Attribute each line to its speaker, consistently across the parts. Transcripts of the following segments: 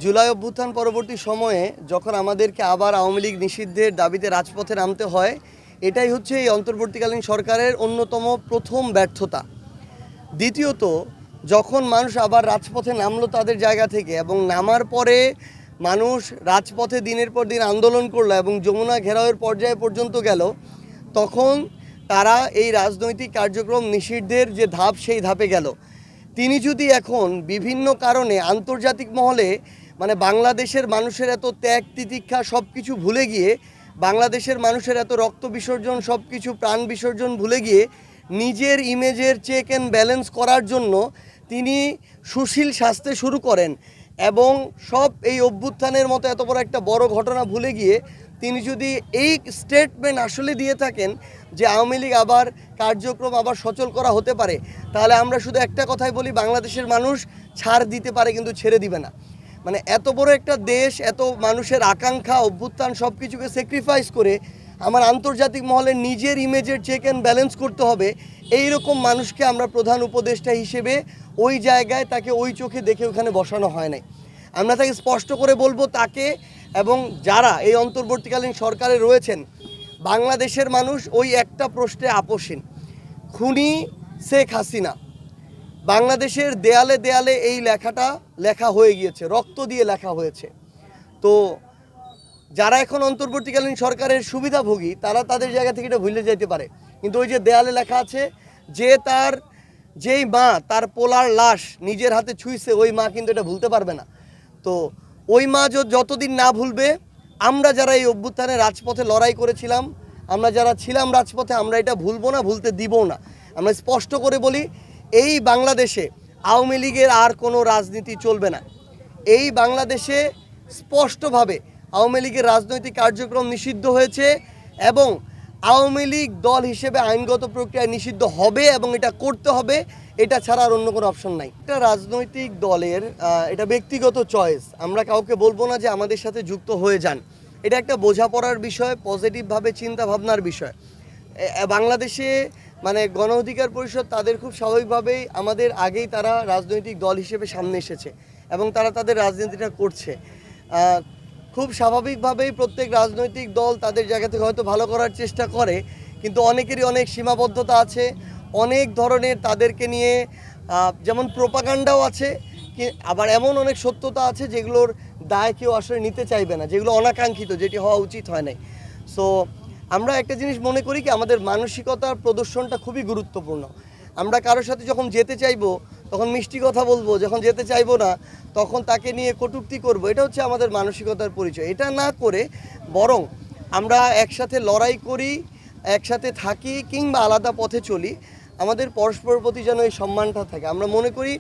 Speaker 1: জুলাই অভ্যুত্থান পরবর্তী সময়ে যখন আমাদেরকে আবার আওয়ামী লীগ নিষিদ্ধের দাবিতে রাজপথে নামতে হয়, এটাই হচ্ছে এই অন্তর্বর্তীকালীন সরকারের অন্যতম প্রথম ব্যর্থতা। দ্বিতীয়ত, যখন মানুষ আবার রাজপথে নামলো তাদের জায়গা থেকে এবং নামার পরে মানুষ রাজপথে দিনের পর দিন আন্দোলন করলো এবং যমুনা ঘেরাওয়ের পর্যায়ে পর্যন্ত গেল, তখন তারা এই রাজনৈতিক কার্যক্রম নিষিদ্ধের যে ধাপ সেই ধাপে গেল। তিনি যদি এখন বিভিন্ন কারণে আন্তর্জাতিক মহলে বাংলাদেশের মানুষের এত ত্যাগ তিতিক্ষা সব কিছু ভুলে গিয়ে, বাংলাদেশের মানুষের এত রক্ত বিসর্জন সব কিছু প্রাণ বিসর্জন ভুলে গিয়ে নিজের ইমেজের চেক অ্যান্ড ব্যালেন্স করার জন্য তিনি সুশীল সাজতে শুরু করেন এবং সব এই অভ্যুত্থানের মতো এত বড় একটা বড় ঘটনা ভুলে গিয়ে তিনি যদি এই স্টেটমেন্ট আসলে দিয়ে থাকেন যে আওয়ামী লীগ আবার কার্যক্রম আবার সচল করা হতে পারে, তাহলে আমরা শুধু একটা কথাই বলি, বাংলাদেশের মানুষ ছাড় দিতে পারে কিন্তু ছেড়ে দিবে না। এত বড় একটা দেশ, এত মানুষের আকাঙ্ক্ষা অভ্যুত্থান সব কিছুকে স্যাক্রিফাইস করে আমার আন্তর্জাতিক মহলে নিজের ইমেজের চেক অ্যান্ড ব্যালেন্স করতে হবে, এই রকম মানুষকে আমরা প্রধান উপদেষ্টা হিসেবে ওই জায়গায় তাকে ওই চোখে দেখে ওখানে বসানো হয় নাই। আমরা তাকে স্পষ্ট করে বলবো, তাকে এবং যারা এই অন্তর্বর্তীকালীন সরকারে রয়েছেন, বাংলাদেশের মানুষ ওই একটা প্রশ্নে আপোষহীন, খুনি শেখ হাসিনা। বাংলাদেশের দেয়ালে দেয়ালে এই লেখাটা লেখা হয়ে গিয়েছে, রক্ত দিয়ে লেখা হয়েছে। তো যারা এখন অন্তর্বর্তীকালীন সরকারের সুবিধাভোগী তারা তাদের জায়গা থেকে এটা ভুলে যেতে পারে, কিন্তু ওই যে দেয়ালে লেখা আছে যে যেই মা তার পোলার লাশ নিজের হাতে ছুঁইছে, ওই মা কিন্তু এটা ভুলতে পারবে না। তো ওই মা যতদিন না ভুলবে, আমরা যারা এই অভ্যুত্থানে রাজপথে লড়াই করেছিলাম, আমরা যারা ছিলাম রাজপথে, আমরা এটা ভুলবো না, ভুলতে দিবও না। আমরা স্পষ্ট করে বলি, এই বাংলাদেশে আওয়ামী লীগের আর কোনো রাজনীতি চলবে না। এই বাংলাদেশে স্পষ্টভাবে আওয়ামী লীগের রাজনৈতিক কার্যক্রম নিষিদ্ধ হয়েছে এবং আওয়ামী লীগ দল হিসেবে আইনগত প্রক্রিয়ায় নিষিদ্ধ হবে এবং এটা করতে হবে, এটা ছাড়া আর অন্য কোনো অপশন নাই। এটা রাজনৈতিক দলের এটা ব্যক্তিগত চয়েস, আমরা কাউকে বলবো না যে আমাদের সাথে যুক্ত হয়ে যান। এটা একটা বোঝাপড়ার বিষয়, পজিটিভভাবে চিন্তা ভাবনার বিষয়। বাংলাদেশে গণ অধিকার পরিষদ তাদের খুব স্বাভাবিকভাবেই আমাদের আগেই তারা রাজনৈতিক দল হিসেবে সামনে এসেছে এবং তারা তাদের রাজনীতিটা করছে। খুব স্বাভাবিকভাবেই প্রত্যেক রাজনৈতিক দল তাদের জায়গা থেকে হয়তো ভালো করার চেষ্টা করে, কিন্তু অনেকেরই অনেক সীমাবদ্ধতা আছে, অনেক ধরনের তাদেরকে নিয়ে যেমন প্রোপাগান্ডাও আছে, আবার এমন অনেক সত্যতা আছে যেগুলোর দায় কেউ আসলে নিতে চাইবে না, যেগুলো অনাকাঙ্ক্ষিত, যেটি হওয়া উচিত হয় নাই। সো আমরা একটা জিনিস মনে করি কি, আমাদের মানসিকতার প্রদর্শনটা খুবই গুরুত্বপূর্ণ। আমরা কারোর সাথে যখন যেতে চাইবো তখন মিষ্টি কথা বলবো, যখন যেতে চাইবো না তখন তাকে নিয়ে কটূক্তি করব। এটা হচ্ছে আমাদের মানসিকতার পরিচয়। এটা না করে বরং আমরা একসাথে লড়াই করি, একসাথে থাকি কিংবা আলাদা পথে চলি, আমাদের পরস্পর প্রতি যেন এই সম্মানটা থাকে। আমরা মনে করি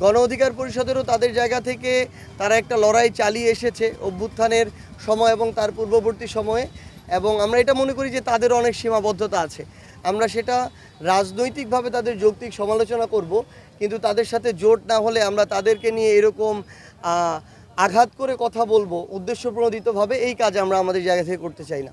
Speaker 1: গণ অধিকার পরিষদেরও তাদের জায়গা থেকে তারা একটা লড়াই চালিয়ে এসেছে অভ্যুত্থানের সময় এবং তার পূর্ববর্তী সময়ে, এবং আমরা এটা মনে করি যে তাদের অনেক সীমাবদ্ধতা আছে। আমরা সেটা রাজনৈতিকভাবে তাদের যৌক্তিক সমালোচনা করব, কিন্তু তাদের সাথে জোট না হলে আমরা তাদেরকে নিয়ে এরকম আঘাত করে কথা বলবো উদ্দেশ্যপ্রণোদিতভাবে, এই কাজ আমরা আমাদের জায়গা থেকে করতে চাই না।